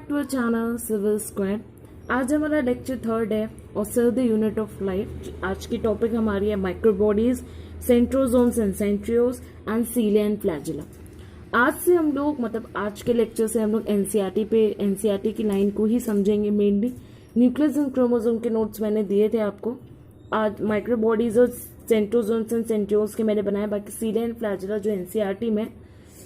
Back to our channel Civil Squad. आज हमारा lecture 3 है और 3rd यूनिट ऑफ लाइफ। आज की टॉपिक हमारी है microbodies, centrosomes and centrioles and सीलिया and flagella. आज से हम लोग आज के लेक्चर से हम लोग एनसीईआरटी की लाइन को ही समझेंगे मेनली। न्यूक्लियस एंड क्रोमोसोम के नोट्स मैंने दिए थे आपको। आज माइक्रोबॉडीज और सेंट्रोसोम्स एंड सेंट्रियोल्स के मैंने बनाए, बाकी सीलिया एंड फ्लैजिला जो एनसीईआरटी में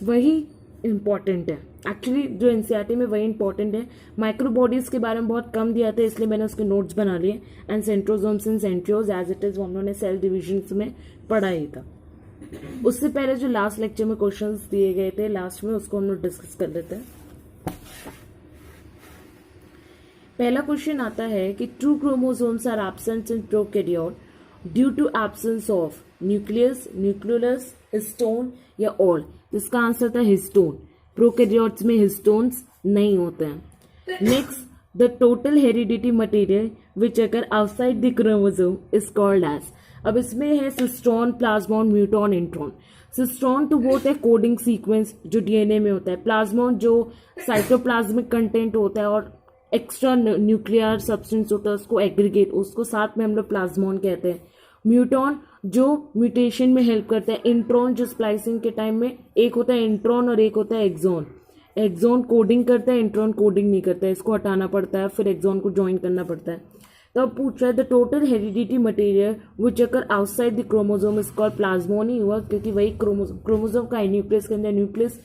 वही इम्पॉर्टेंट है। एक्चुअली जो एनसीईआरटी में वही इंपॉर्टेंट है। माइक्रोबॉडीज के बारे में बहुत कम दिया था, इसलिए मैंने उसके नोट्स बना लिए। And centrosomes and centrioles as it is वो हम लोगों ने सेल डिविजन्स में पढ़ा ही था। उससे पहले जो लास्ट लेक्चर में क्वेश्चंस दिए गए थे लास्ट में, उसको हम लोग डिस्कस कर लेते हैं। पहला क्वेश्चन आता है कि true chromosomes are absent in prokaryote due to absence of nucleus, nucleolus, histone या ऑल। इसका आंसर था हिस्टोन। प्रोकैरियोट्स में हिस्टोन्स नहीं होते हैं। Next, the total heredity material which occur outside the chromosome is called as. अब इसमें है cistron, plasmon, muton, intron. Cistron तो वो होता है कोडिंग सीक्वेंस जो डीएनए में होता है। प्लाज्मॉन जो साइटोप्लाज्मिक कंटेंट होता है और एक्स्ट्रा न्यूक्लियर सब्सटेंस होता है उसको एग्रीगेट, उसको साथ में हम लोग प्लाज्मॉन कहते हैं। म्यूटॉन जो म्यूटेशन में हेल्प करता है। इंट्रॉन जो स्प्लाइसिंग के टाइम में, एक होता है इंट्रॉन और एक होता है एक्सॉन। एक्सॉन कोडिंग करता है, इंट्रॉन कोडिंग नहीं करता है, इसको हटाना पड़ता है, फिर एक्सॉन को ज्वाइन करना पड़ता है। तो अब पूछ रहा है the total heredity material which occur outside the chromosome is called. Plasmon ही हुआ क्योंकि वही क्रोमोसोम का है, न्यूक्लियस के अंदर। न्यूक्लियस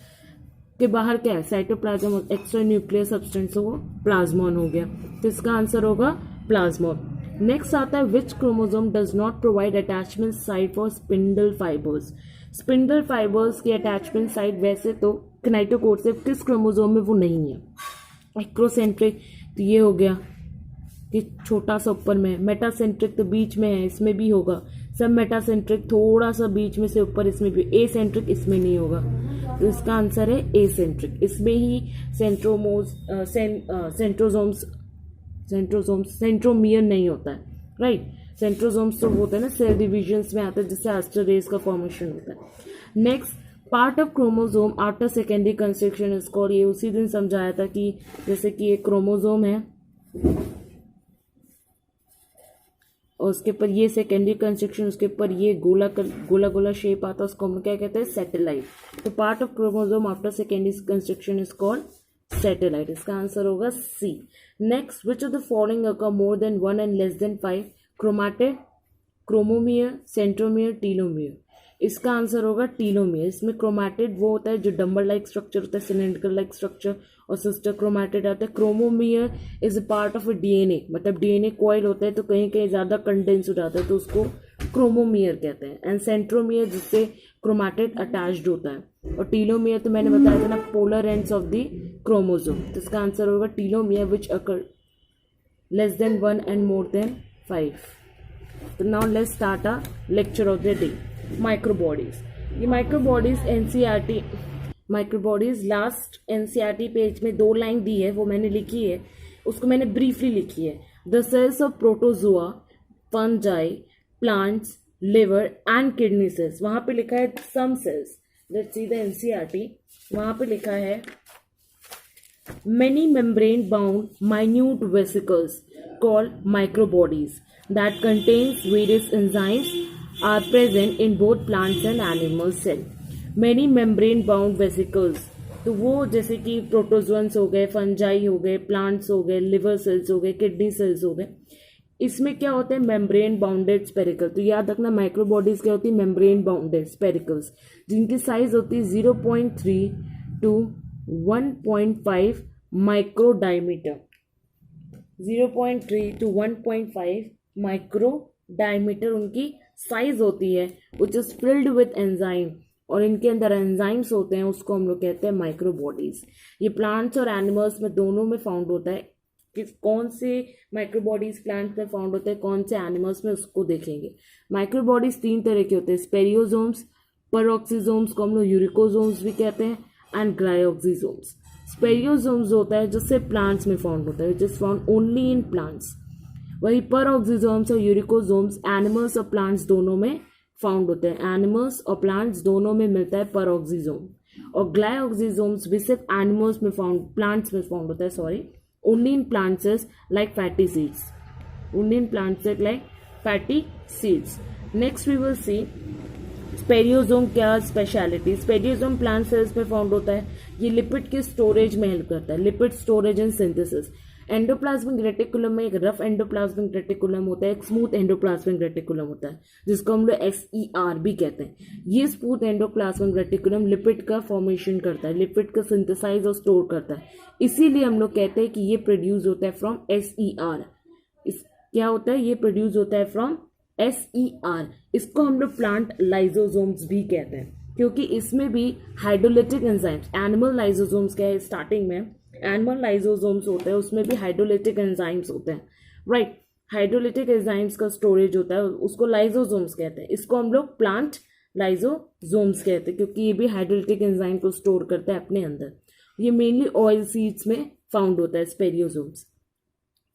के बाहर क्या है, साइटोप्लाज्म, एक्स्ट्रा न्यूक्लियर सब्सटेंस, वो प्लाज्मॉन हो गया। तो इसका आंसर होगा प्लाज्मॉन। नेक्स्ट आता है which chromosome does not provide attachment site for spindle fibres. Spindle fibres की अटैचमेंट साइट वैसे तो किनाइटोकोर किस क्रोमोसोम में वो नहीं है। एक्रोसेंट्रिक तो ये हो गया कि छोटा सा ऊपर में, मेटासेंट्रिक तो बीच में है, इसमें भी होगा। सब मेटासेंट्रिक थोड़ा सा बीच में से ऊपर, इसमें भी। एसेंट्रिक इसमें नहीं होगा, तो इसका आंसर है एसेंट्रिक। इसमें ही सेंट्रोमियर नहीं होता है, राइट। सेंट्रोसोम्स तो होता है ना सेल डिविजन्स में आता है, जिससे एस्ट्रोरेज का फॉर्मेशन होता है। Next, part of chromosome after secondary construction is called. ये उसी दिन समझाया था कि जैसे कि एक क्रोमोसोम है और उसके ऊपर ये सेकेंडरी कंस्ट्रक्शन, उसके ऊपर ये गोला शेप आता है, उसको हम क्या कहते हैं, सैटेलाइट। तो part of chromosome after secondary construction is called satellite. इसका आंसर होगा C. Next, which of the following occur more than 1 and less than 5? Chromatid, chromomere, centromere, telomere. इसका आंसर होगा टीलोमियर। इसमें क्रोमैटिड वो होता है जो डम्बल लाइक स्ट्रक्चर होता है, सिलेंड्रिकल लाइक स्ट्रक्चर, और सिस्टर क्रोमैटिड आता है। Chromomere is a part of a DNA, मतलब डीएनए कॉइल होता है तो कहीं कहीं ज्यादा कंडेंस हो जाता है तो उसको क्रोमोमियर कहते हैं। एंड सेंट्रोमियर जिससे क्रोमैटिड अटैच्ड होता है। और टीलोमियर तो मैंने बताया था ना, polar ends of the chromosome. तो इसका आंसर होगा telomere which occur less than 1 and more than 5। तो now let's start a lecture of the day. Microbodies. ये microbodies NCERT, microbodies last NCERT page में 2 लाइन दी है, वो मैंने लिखी है, उसको मैंने ब्रीफली लिखी है। The cells of protozoa, fungi, plants, liver and kidney cells. वहां पे लिखा है some cells. Let's see the NCERT. वहां पे लिखा है many membrane bound minute vesicles called microbodies that contains various enzymes are present in both plants and animal cell. Many membrane bound vesicles, तो वो जैसे कि प्रोटोजोन्स हो गए, फंजाई हो गए, प्लांट्स हो गए, लिवर सेल्स हो गए, किडनी सेल्स हो गए। इसमें क्या होते हैं, मेम्ब्रेन बाउंडेड स्पेरिकल। तो याद रखना माइक्रोबॉडीज क्या होती है, मेम्ब्रेन बाउंडेड स्पेरिकल्स, जिनकी साइज होती है 0.3 to 1.5 micro diameter. 0.3 to 1.5 micro diameter उनकी साइज होती है, which is filled with enzyme, और इनके अंदर एंजाइम्स होते हैं, उसको हम लोग कहते हैं माइक्रोबॉडीज। ये प्लांट्स और एनिमल्स में दोनों में फाउंड होता है। कि कौन से माइक्रोबॉडीज प्लांट्स में फाउंड होते हैं, कौन से एनिमल्स में, उसको देखेंगे। माइक्रोबॉडीज 3 तरह के होते हैं, स्पेरियोजोम्स, परऑक्सीजोम्स को हम लोग यूरिकोजोम्स भी कहते हैं, एंड ग्लायोक्सीजोम्स। स्पेरियोजोम्स होता है जिससे प्लांट्स में फाउंड होता है, which is found only in plants. वही परऑक्सीजोम्स और यूरिकोजोम्स एनिमल्स और प्लांट्स दोनों में फाउंड होते हैं। एनिमल्स और प्लांट्स दोनों में मिलता है परऑक्सीजोम। और ग्लाइऑक्सिसोम्स भी सिर्फ एनिमल्स में फाउंड, प्लांट्स में फाउंड होता है, sorry, only in plants like fatty seeds, only in plants like fatty seeds. Next we will see spherosome क्या स्पेशलिटी. स्पेरियोजोम प्लांट सेल्स में फाउंड होता है. ये लिपिड के स्टोरेज में हेल्प करता है, lipid storage and synthesis. Endoplasmic reticulum में एक रफ एंडोप्लाज्मिक रेटिकुलम होता है, एक स्मूथ एंडोप्लाज्मिक रेटिकुलम होता है, जिसको हम लोग SER भी कहते हैं. ये स्मूथ एंडोप्लाज्मिक रेटिकुलम लिपिड का फॉर्मेशन करता है, लिपिड का सिंथेसाइज और स्टोर करता है. इसीलिए हम लोग कहते हैं कि ये प्रोड्यूस होता है फ्रॉम SER. क्या होता है, ये प्रोड्यूस होता है फ्रॉम SER. इसको हम लोग प्लांट लाइजोसोम्स भी कहते हैं, क्योंकि इसमें भी हाइड्रोलिटिक एंजाइम्स, एनिमल लाइजोसोम्स क्या है, स्टार्टिंग में एनिमल लाइजोसोम्स होते हैं, उसमें भी हाइड्रोलिटिक एंजाइम्स होते हैं, राइट. हाइड्रोलिटिक एंजाइम्स का स्टोरेज होता है, उसको लाइजोसोम्स कहते हैं. इसको हम लोग प्लांट लाइजोसोम्स कहते हैं, क्योंकि ये भी हाइड्रोलिटिक एंजाइम को स्टोर करता है अपने अंदर. ये मेनली ऑयल सीड्स में फाउंड होता है स्पेरियोसोम्स.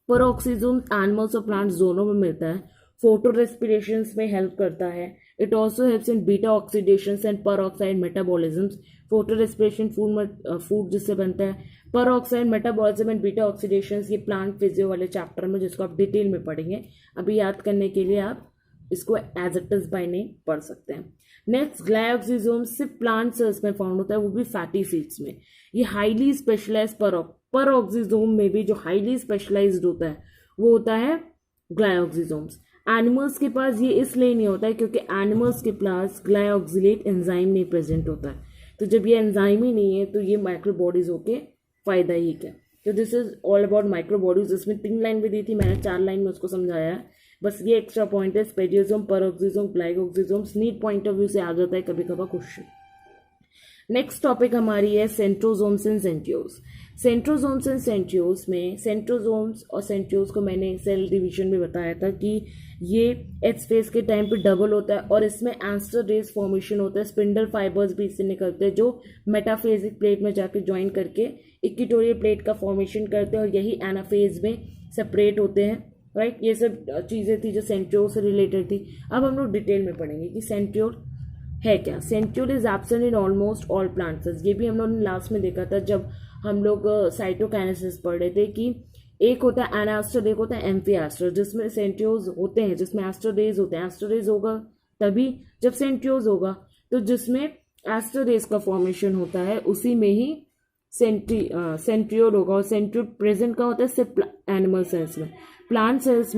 पेरोक्सिसोम्स एनिमल्स और प्लांट्स दोनों में मिलता है. फोटो रेस्पिरेशन में हेल्प करता है. It also helps in beta oxidation and peroxide metabolism. Photo respiration food जिससे बनता है. Peroxide metabolism and beta oxidation ये प्लांट फिजियो वाले चैप्टर में, जिसको आप डिटेल में पढ़ेंगे. अभी याद करने के लिए आप इसको as it is by name पढ़ सकते हैं. नेक्स्ट ग्लाइऑक्सिसोम सिर्फ प्लांट सेल्स में फाउंड होता है, वो भी फैटी सीड्स में. ये हाईली स्पेशलाइज परऑक्सिसोम में भी जो हाईली स्पेशलाइज्ड होता है वो होता है ग्लाइऑक्सिसोम्स. एनिमल्स के पास ये इसलिए नहीं होता है क्योंकि एनिमल्स के पास ग्लाइऑक्सिलेट एंजाइम नहीं प्रेजेंट होता है. तो जब ये एंजाइम ही नहीं है तो ये माइक्रो बॉडीज होके फायदा ही क्या. तो this is all about micro bodies. इसमें 3 लाइन भी दी थी, मैंने 4 लाइन में उसको समझाया है. बस ये एक्स्ट्रा पॉइंट है. स्पेरियोसोम, परऑक्सिसोम, ग्लाइऑक्सिसोम्स नीट पॉइंट ऑफ व्यू से आ जाता है कभी कभार क्वेश्चन. नेक्स्ट टॉपिक हमारी है centrosomes and centrioles. Centrosomes and centrioles में सेंट्रोसोम्स और सेंट्रियोल्स को मैंने सेल डिवीजन में बताया था कि ये एच फेज के टाइम पे डबल होता है और इसमें एस्टरडेज फॉर्मेशन होता है. स्पिंडल फाइबर्स भी इससे निकलते हैं जो मेटाफेजिक प्लेट में जाके ज्वाइन करके इक्वेटोरियल प्लेट का फॉर्मेशन करते हैं और यही एनाफेज में सेपरेट होते हैं, राइट. ये सब चीज़ें थी जो सेंट्रियोल से रिलेटेड थी. अब हम लोग डिटेल में पढ़ेंगे कि सेंट्रियोल है क्या. Centriole is absent in almost all plant cells. ये भी हम लोगों ने लास्ट में देखा था जब हम लोग साइटोकाइनेसिस पढ़ रहे थे कि एक होता है एनास्टर, एक होता है एम्फीएस्टर, जिसमें सेंट्रियोल्स होते हैं, जिसमें एस्टरडेज होते हैं. एस्टरडेज होगा तभी जब सेंट्रियोल्स होगा. तो जिसमें एस्टरडेज का फॉर्मेशन होता है उसी में ही सेंट्रियोल होगा. और सेंट्रियोल प्रेजेंट का होता है सिर्फ एनिमल सेल्स में. प्लांट सेल्स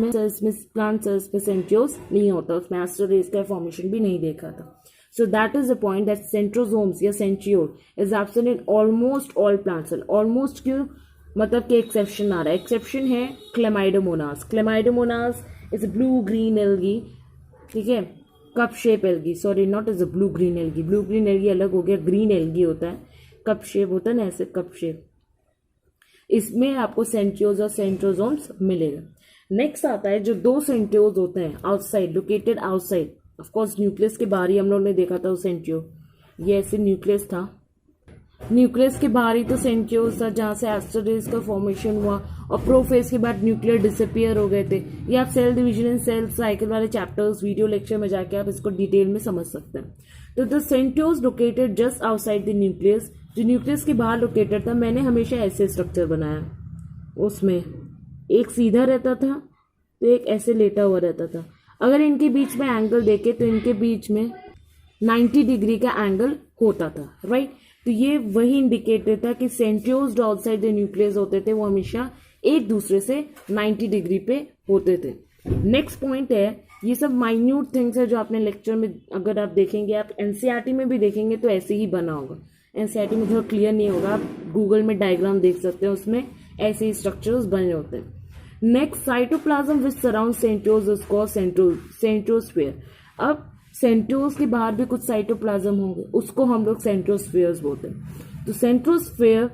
में सेंट्रियोल्स नहीं होता, उसमें एस्टरडेज का फॉर्मेशन भी नहीं देखा था. So that is the point that centrosomes या centriole is absent in almost all plant cell. Almost क्यों, मतलब कि एक्सेप्शन आ रहा है. एक्सेप्शन है Chlamydomonas. Chlamydomonas is blue green algae, ठीक है, cup shape algae, sorry not is a blue green algae. Blue green algae अलग हो गया, ग्रीन एल्गी होता है, कप शेप होता है ना, ऐसे कप शेप. इसमें आपको सेंट्रियोल्स और सेंट्रोसोम्स मिलेगा. नेक्स्ट आता है जो 2 सेंट्रियोल्स होते हैं outside, located outside. Of course nucleus के बाहर ही हम लोग ने देखा था सेंट्रियोल. ये ऐसे न्यूक्लियस था, न्यूक्लियस के बाहर ही तो सेंट्रियोल था जहां से एस्टरडेज का फॉर्मेशन हुआ और प्रोफेज के बाद न्यूक्लियर डिसअपियर हो गए थे. ये आप cell division and cell cycle वाले चैप्टर्स वीडियो लेक्चर में जाके आप इसको डिटेल में समझ सकते हैं. तो the centrioles located just outside the nucleus, जो न्यूक्लियस के बाहर लोकेटेड था. मैंने हमेशा ऐसे स्ट्रक्चर बनाया, उसमें एक सीधा रहता था तो एक ऐसे लेटा हुआ रहता था. अगर इनके बीच में एंगल देखे तो इनके बीच में 90 डिग्री का एंगल होता था, राइट. तो ये वही इंडिकेटर था कि सेंट्रियोल्स जो आउटसाइड द न्यूक्लियस होते थे वो हमेशा एक दूसरे से 90 डिग्री पे होते थे. नेक्स्ट पॉइंट है, ये सब माइन्यूट थिंग्स है जो आपने लेक्चर में अगर आप देखेंगे, आप एनसीईआरटी में भी देखेंगे तो ऐसे ही बना होगा. एनसीईआरटी में थोड़ा क्लियर नहीं होगा, आप गूगल में डायग्राम देख सकते हैं, उसमें ऐसे ही स्ट्रक्चर्स बने होते हैं. Next, cytoplasm which surround centrioles is called centrosphere. अब सेंट्रियोल्स के बाहर भी कुछ साइटोप्लाज्म होंगे, उसको हम लोग सेंट्रोस्फीयर्स बोलते हैं. तो सेंट्रोस्फीयर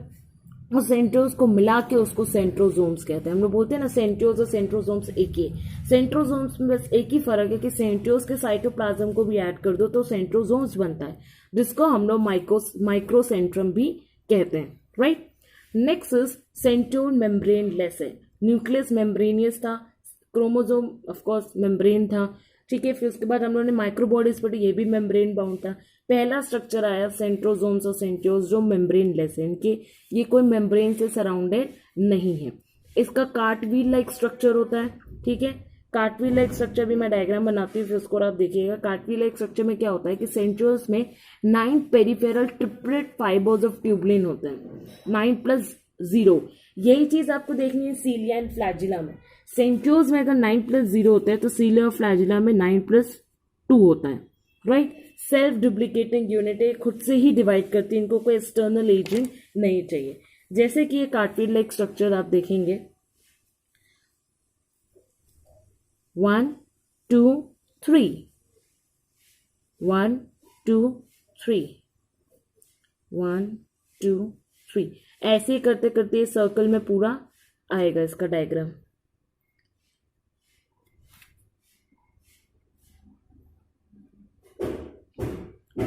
और सेंट्रियोल्स को मिला के उसको सेंट्रोसोम्स कहते हैं. हम लोग बोलते हैं ना सेंट्रियोल्स और सेंट्रोसोम्स एक ही. सेंट्रोसोम्स में बस एक ही फर्क है कि सेंट्रियोल्स के साइटोप्लाज्म को भी ऐड कर दो तो सेंट्रोसोम्स बनता है, जिसको हम लोग माइक्रोसेंट्रम भी कहते हैं, right. Next is centriole membrane less है. न्यूक्लियस मेम्ब्रेनियस था, क्रोमोसोम ऑफ कोर्स मेम्ब्रेन था. ठीक है। फिर उसके बाद हम लोगों ने माइक्रोबॉडीज पढ़ी, ये भी मेम्ब्रेन बाउंड था। पहला स्ट्रक्चर आया सेंट्रोजोम्स और सेंट्रियोल्स जो मेम्ब्रेन लेस है, इनके ये कोई मेम्ब्रेन से सराउंडेड नहीं है। इसका कार्टवील लाइक स्ट्रक्चर होता है, ठीक है। कार्टवील लाइक स्ट्रक्चर भी मैं डायग्राम बनाती हूँ, फिर उसको आप देखिएगा। कार्टवील लाइक स्ट्रक्चर में क्या होता है कि सेंट्रियोल्स में 9 peripheral triplet fibres of tubulin होते हैं, 9+0। यही चीज आपको देखनी है सीलिया एंड फ्लैजिला में। सेंट्रियोल्स में अगर 9+0 होता है तो सीलिया और फ्लैजिला में 9+2 होता है, राइट। सेल्फ डुप्लीकेटिंग यूनिट है, खुद से ही डिवाइड करती है, इनको कोई एक्सटर्नल एजेंट नहीं चाहिए। जैसे कि ये कार्टवील लाइक स्ट्रक्चर आप देखेंगे, 1 2 3, 1 2 3, 1 2 3, ऐसे ही करते करते सर्कल में पूरा आएगा इसका डायग्राम।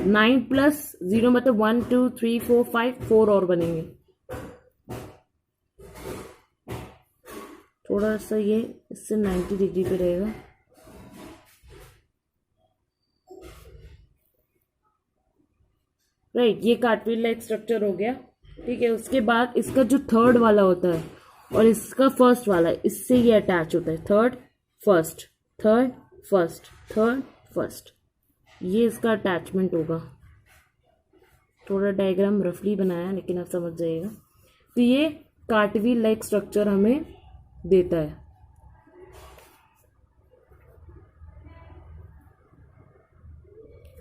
नाइन प्लस 0 मतलब 1 2 3 4 5, 4 और बनेंगे। थोड़ा सा ये इससे 90 डिग्री पे रहेगा। राइट, ये कार्टवील लाइक स्ट्रक्चर हो गया, ठीक है। उसके बाद इसका जो थर्ड वाला होता है और इसका फर्स्ट वाला, इससे ये अटैच होता है। Third first, third first, third first, ये इसका अटैचमेंट होगा। थोड़ा डायग्राम रफली बनाया लेकिन आप समझ जाइएगा। तो ये कार्टवील लाइक स्ट्रक्चर हमें देता है।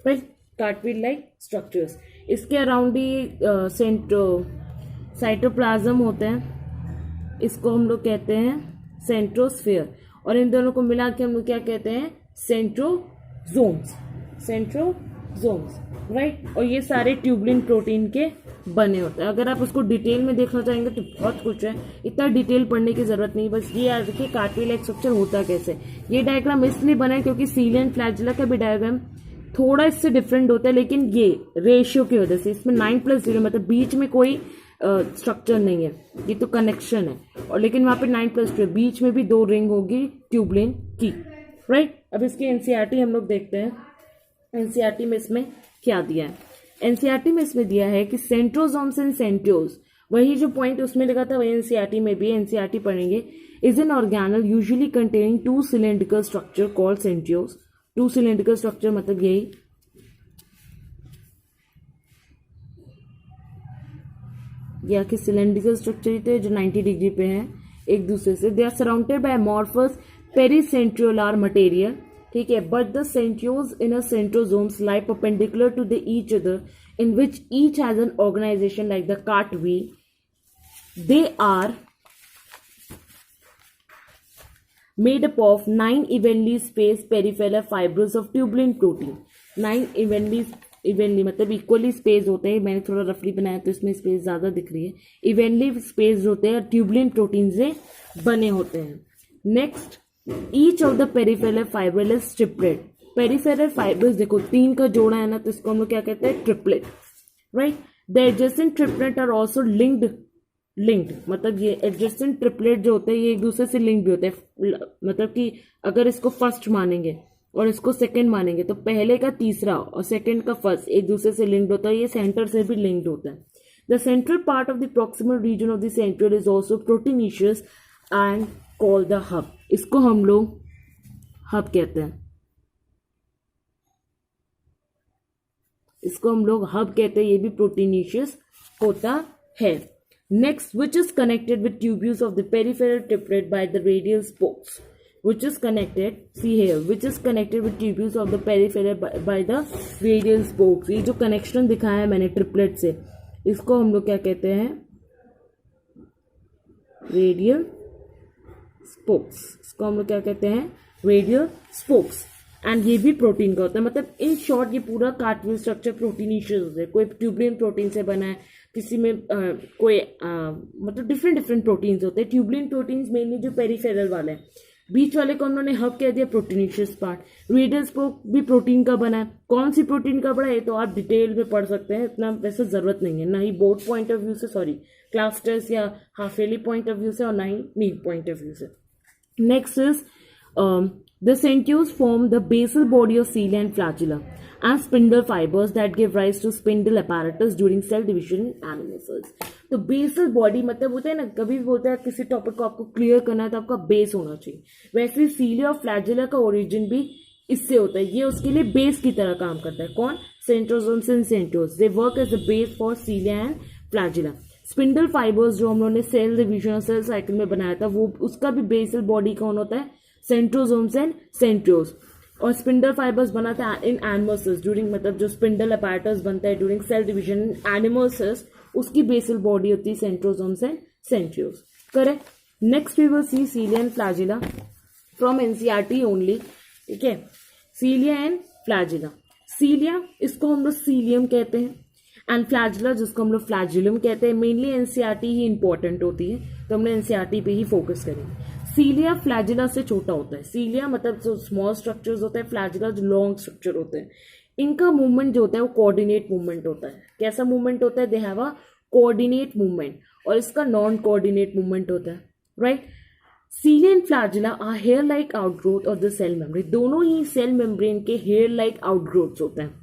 फिर कार्टवील लाइक स्ट्रक्चर्स, इसके अराउंड ही साइटोप्लाज्म होते हैं, इसको हम लोग कहते हैं सेंट्रोस्फीयर, और इन दोनों को मिला के हम लोग क्या कहते हैं, सेंट्रोजोम्स, सेंट्रोजोम्स, राइट। और ये सारे ट्यूबलिन प्रोटीन के बने होते हैं। अगर आप उसको डिटेल में देखना चाहेंगे तो बहुत कुछ है, इतना डिटेल पढ़ने की जरूरत नहीं, बस ये याद रखिए कार्टवील लाइक स्ट्रक्चर होता कैसे। ये डायग्राम इसलिए बना है क्योंकि सीलिया एंड फ्लैजिला का भी डायग्राम थोड़ा इससे डिफरेंट होता है, लेकिन ये रेशियो की वजह से इसमें 9+0 मतलब बीच में कोई स्ट्रक्चर नहीं है, ये तो कनेक्शन है। और लेकिन वहां पे 9+2 बीच में भी 2 रिंग होगी ट्यूबलिन की, राइट। अब इसकी एनसीईआरटी हम लोग देखते हैं। एनसीईआरटी में इसमें क्या दिया है। एनसीईआरटी में इसमें दिया है कि सेंट्रोजोम्स एंड सेंट्रियोल्स, वही जो पॉइंट उसमें लगा था वही एनसीईआरटी में भी, एनसीईआरटी पढ़ेंगे। Is an organelle usually containing 2 cylindrical structure called centrioles. 2 cylindrical structure मतलब यही, या कि सिलेंड्रिकल स्ट्रक्चर ही थे जो 90 डिग्री पे हैं एक दूसरे से। They are surrounded by amorphous pericentriolar material, ठीक है। But the centrioles in a centrosomes lie perpendicular to the each other, in which each has an organization like the cartwheel. They are made up of 9 evenly spaced peripheral fibers of tubulin protein. 9 evenly मतलब equally space होते हैं। मैंने थोड़ा रफली बनाया तो इसमें space ज्यादा दिख रही है। इवेनली स्पेस होते हैं, ट्यूबलिन प्रोटीन से बने होते हैं। Next, each of the peripheral fibre is triplet. Peripheral fibres देखो 3 का जोड़ा है ना, तो इसको हम लोग क्या कहते हैं, triplet, right. The adjacent triplet are also linked, मतलब ये एडजेसेंट ट्रिपलेट जो होते हैं ये एक दूसरे से लिंक भी होते हैं। मतलब कि अगर इसको फर्स्ट मानेंगे और इसको सेकंड मानेंगे तो पहले का तीसरा और सेकंड का फर्स्ट एक दूसरे से लिंक्ड होता है। ये सेंटर से भी लिंक्ड होता है। The central part of the proximal region of the centriole is also proteinaceous and called the hub. इसको हम लोग हब कहते हैं, इसको हम लोग हब कहते हैं, ये भी प्रोटीनिशियस होता है। Next, which is connected with tubules of the peripheral triplet by the radial spokes, which is connected, see here, which is connected with tubules of the peripheral by the radial spokes। ये जो connection दिखाया है मैंने triplet से, इसको हम लोग क्या कहते हैं, रेडियल स्पोक्स। इसको हम लोग क्या कहते हैं, रेडियल स्पोक्स। एंड ये भी प्रोटीन का होता है। मतलब इन शॉर्ट ये पूरा कार्टवील स्ट्रक्चर प्रोटीनिशियस होता है। कोई ट्यूबलिन प्रोटीन से बना है, किसी में कोई मतलब डिफरेंट प्रोटीन्स होते हैं। ट्यूबलिन प्रोटीन्स मेनली जो पेरिफेरल वाले हैं, बीच वाले को उन्होंने हब कह दिया, प्रोटीनिशियस पार्ट। रेडियल स्पोक भी प्रोटीन का बना है। कौन सी प्रोटीन का बना है तो आप डिटेल में पढ़ सकते हैं, इतना वैसे जरूरत नहीं है, ना ही बोर्ड पॉइंट ऑफ व्यू से, सॉरी क्लास टेस्ट या half yearly point of view से, और ना ही नीट पॉइंट ऑफ व्यू से। Next is The centrioles form the basal body of cilia and flagella and spindle fibers that give rise to spindle apparatus during cell division in animal cells. तो basal body मतलब होता है ना, कभी भी बोलता है किसी टॉपिक को आपको क्लियर करना है तो आपका बेस होना चाहिए. वैसे सीलिया और फ्लैजिला का ओरिजिन भी इससे होता है. ये उसके लिए बेस की तरह काम करता है. कौन? Centrosomes and centrioles. They work as the base for cilia and flagella. Spindle fibres जो हम लोगों ने सेल डिवीजन और सेल साइकिल में बनाया था, वो उसका भी बेसल बॉडी कौन होता है? Centrosomes and centrioles. और स्पिंडल फाइबर्स बनाते हैं इन एनिमल सेल्स ड्यूरिंग, मतलब जो स्पिंडल अपैरेटस बनता है during cell division in animal cells, उसकी बेसल बॉडी होती है centrosomes and centrioles. Correct. Next we will see cilia and flagella from NCERT only. ठीक है, सीलिया एंड फ्लैजिला. सीलिया, इसको हम लोग सीलियम कहते हैं, एंड फ्लैजिला जिसको हम लोग फ्लैजिलम कहते हैं. मेनली एनसीईआरटी ही इंपॉर्टेंट होती है, तो हमने एनसीईआरटी पे ही फोकस करेंगे. सीलिया फ्लैजिला से छोटा होता है. सीलिया मतलब जो स्मॉल स्ट्रक्चर्स होते हैं, फ्लैजिला जो लॉन्ग स्ट्रक्चर होते हैं. इनका मूवमेंट जो होता है वो कोऑर्डिनेट मूवमेंट होता है. कैसा मूवमेंट होता है? They have a coordinate movement. और इसका नॉन कोऑर्डिनेट मूवमेंट होता है. Right. Cilia and flagella are hair like outgrowth of the cell membrane. दोनों ही सेल मेम्ब्रेन के हेयर लाइक आउटग्रोथ्स होते हैं.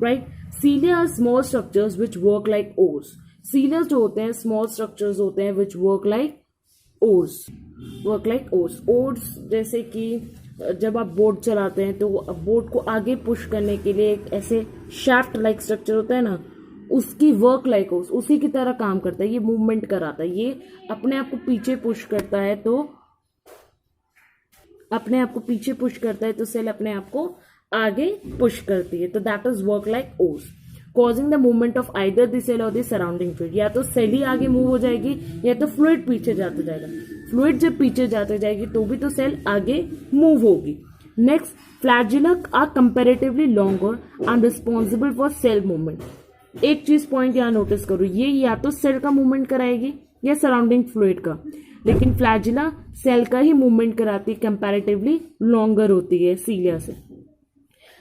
Right. Cilia are small structures which work like oars. सीलिया जो होते हैं स्मॉल स्ट्रक्चर्स होते हैं which work like oars. Work like oars. Oars जैसे कि जब आप बोट चलाते हैं तो बोट को आगे पुश करने के लिए एक ऐसे शाफ्ट लाइक स्ट्रक्चर होता है ना, उसकी वर्क लाइक ओर्स उसी की तरह काम करता है. ये मूवमेंट कराता है, ये अपने आप को पीछे पुश करता है, तो अपने आप को पीछे पुश करता है तो सेल अपने आप को आगे पुश करती है. तो that is work like oars, causing the movement of either the cell और द सराउंडिंग फ्लूइड. या तो सेल ही आगे मूव हो जाएगी या तो फ्लूइड पीछे जाते जाएगा. फ्लूइड जब पीछे जाते जाएगी तो भी तो सेल आगे मूव होगी. Next, flagella are comparatively longer and responsible for cell movement. एक चीज पॉइंट यहाँ नोटिस करो, ये या तो सेल का मूवमेंट कराएगी या सराउंडिंग फ्लूइड का, लेकिन फ्लैजिला सेल का ही मूवमेंट कराती है, कंपैरेटिवली लॉन्गर होती है सीलिया से.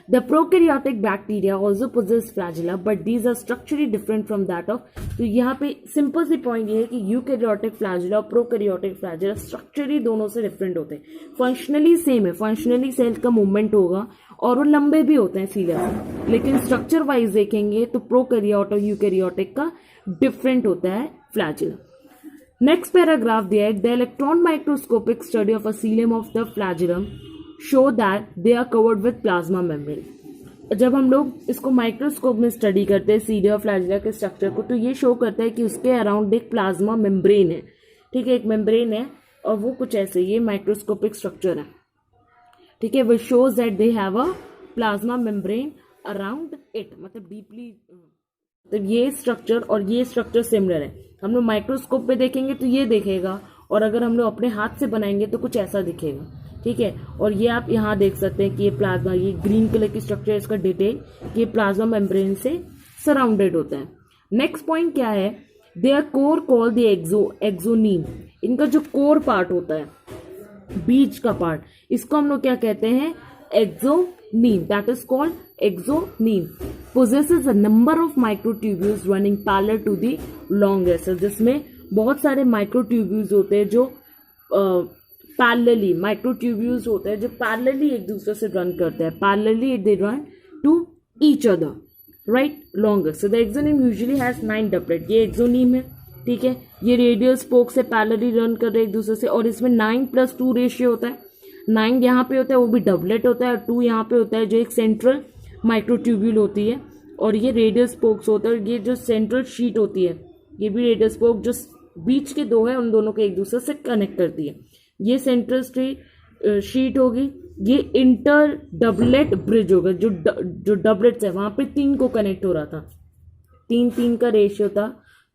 The prokaryotic bacteria also possess flagella, but these are structurally different from that of. तो यहाँ पे सिंपल सी पॉइंट ये है कि यूकैरियोटिक फ्लैजिला और प्रोकैरियोटिक फ्लैजिला स्ट्रक्चरली दोनों से डिफरेंट होते हैं. फंक्शनली सेम है, फंक्शनली सेल का मूवमेंट होगा और वो लंबे भी होते हैं सीलिया से, लेकिन स्ट्रक्चर वाइज देखेंगे तो प्रोकैरियोट और यूकैरियोटिक का डिफरेंट होता है फ्लैजिला. नेक्स्ट पैराग्राफ दिया है, the electron microscopic study of a cilium of the flagellum show that they are covered with plasma membrane. जब हम लोग इसको माइक्रोस्कोप में स्टडी करते हैं सीलिया और फ्लैजिला के स्ट्रक्चर को, तो ये शो करता है कि उसके अराउंड एक प्लाज्मा मेम्ब्रेन है. ठीक है, एक मेम्ब्रेन है और वो कुछ ऐसे, ये माइक्रोस्कोपिक स्ट्रक्चर है. ठीक है, which shows that they have a plasma membrane around it, मतलब डीपली. तो ये स्ट्रक्चर और ये स्ट्रक्चर सिमिलर है. हम लोग माइक्रोस्कोप पे देखेंगे तो ये दिखेगा, और अगर हम लोग अपने हाथ से बनाएंगे तो कुछ ऐसा दिखेगा. ठीक है, और ये आप यहाँ देख सकते हैं कि ये प्लाज्मा, ये ग्रीन कलर की स्ट्रक्चर, इसका डिटेल, ये प्लाज्मा मेम्ब्रेन से सराउंडेड होता है. नेक्स्ट पॉइंट क्या है, they are core called the axoneme. इनका जो कोर पार्ट होता है, बीज का पार्ट, इसको हम लोग क्या कहते हैं? Axoneme. That is called axoneme. Possesses a number of microtubules running parallel to the long vessel. जिसमें बहुत सारे माइक्रोट्यूब्यूल्स होते हैं जो पैरेलली, माइक्रोट्यूब्यूल्स होते हैं जो पैरेलली एक दूसरे से रन करते हैं. Parallelly they run to each other, right, longer. So the axoneme usually has 9 doublet. ये एक्सोनीम है. ठीक है, ये रेडियल स्पोक से पैरेलली रन कर रहे हैं एक दूसरे से, और इसमें 9+2 रेशियो होता है. 9 यहाँ पे होता है, वो भी डबलेट होता है, और 2 यहाँ पे होता है जो एक सेंट्रल माइक्रोट्यूब्यूल होती है, और ये रेडियल स्पोक्स होता है. और ये जो सेंट्रल शीट होती है, ये भी रेडियल स्पोक जो बीच के दो है उन दोनों को एक दूसरे से कनेक्ट करती है. ये सेंट्रल शीट होगी, ये इंटर डबलेट ब्रिज होगा. जो डबलेट्स है वहां पे 3 को कनेक्ट हो रहा था, 3 का रेशियो था,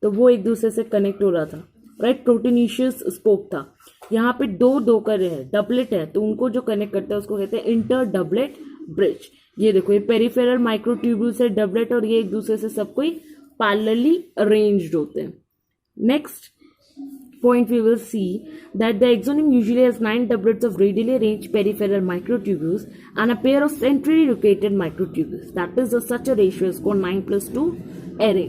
तो वो एक दूसरे से कनेक्ट हो रहा था. राइट, प्रोटीनिशियस स्पोक था. यहाँ पे 2 का है, डबलेट है, तो उनको जो कनेक्ट करता है उसको कहते हैं इंटर डबलेट ब्रिज. ये देखो, ये पेरिफेरल माइक्रोट्यूब्यूल से डबलेट, और ये एक दूसरे से सब कोई पैरेलली अरेंज्ड होते हैं. Next point we will see that the exonym usually has 9 doublets of radially arranged peripheral microtubules and a pair of centrally located microtubules. That is, such a ratio is called 9+2 array.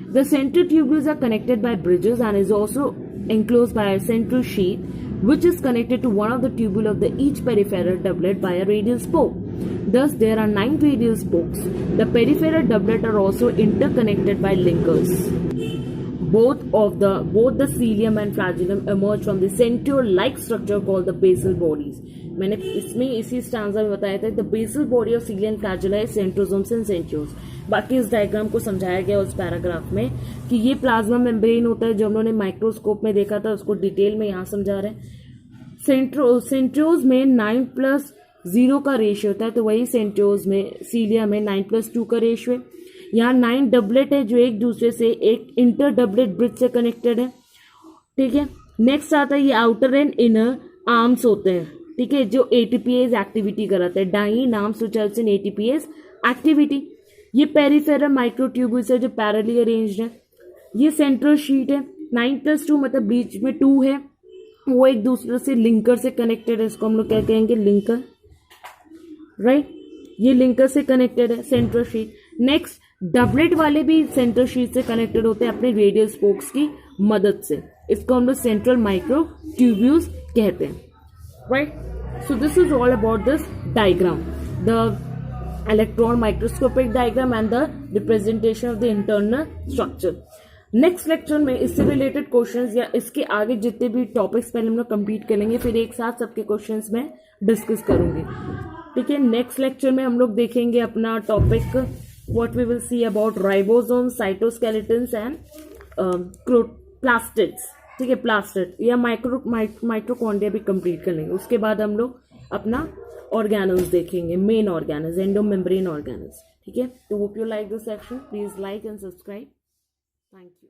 The central tubules are connected by bridges and is also enclosed by a central sheath which is connected to one of the tubule of the each peripheral doublet by a radial spoke. Thus, there are 9 radial spokes. The peripheral doublet are also interconnected by linkers. Both the cilium and flagellum emerge from the centriole-like structure called the basal bodies. मैंने इसमें इसी stanza में बताया था the basal body of cilia and flagella है centrosomes and centrioles. बाकी इस diagram को समझाया गया उस पैराग्राफ में कि ये प्लाज्मा मेम्ब्रेन होता है जो हम लोगों ने माइक्रोस्कोप में देखा था, उसको डिटेल में यहाँ समझा रहे हैं. सेंट्रियोल्स में 9+0 का रेशियो होता है, तो वही सेंट्रियोल्स में सीलिया में 9+2 का रेशियो है. यहाँ 9 डबलेट है जो एक दूसरे से एक इंटर डबलेट ब्रिज से कनेक्टेड है. ठीक है, नेक्स्ट आता है ये आउटर एंड इनर आर्म्स होते हैं. ठीक है, जो एटीपीएस एक्टिविटी कराता है. Dynein arms which helps in ATPase activity. ये पेरिफेरल माइक्रोट्यूब्यूल्स है जो पैरेलली अरेंज्ड है. ये सेंट्रल शीट है. 9+2 मतलब बीच में 2 है, वो एक दूसरे से लिंकर से कनेक्टेड है. इसको हम लोग क्या कहेंगे, लिंकर. राइट, ये लिंकर से कनेक्टेड है सेंट्रल शीट. नेक्स्ट डबलेट वाले भी सेंट्रल शीट से कनेक्टेड होते हैं अपने रेडियल स्पोक्स की मदद से. इसको हम लोग सेंट्रल माइक्रोट्यूब्यूल्स कहते हैं. Right, so this is all about this diagram, the electron microscopic diagram and the representation of the internal structure. Next lecture में इससे रिलेटेड क्वेश्चंस या इसके आगे जितने भी टॉपिक्स पहले हम लोग कंप्लीट करेंगे, फिर एक साथ सबके क्वेश्चंस में डिस्कस करूंगी. ठीक है, नेक्स्ट लेक्चर में हम लोग देखेंगे अपना topic what we will see about ribosome, cytoskeletons and plastids. ठीक है, प्लास्टिड या माइटोकॉन्ड्रिया भी कंप्लीट कर लेंगे. उसके बाद हम लोग अपना ऑर्गेनल्स देखेंगे, मेन ऑर्गेनल्स, एंडोमेम्ब्रेन ऑर्गेनल्स. ठीक है, तो hope you like this section. Please like and subscribe. Thank you.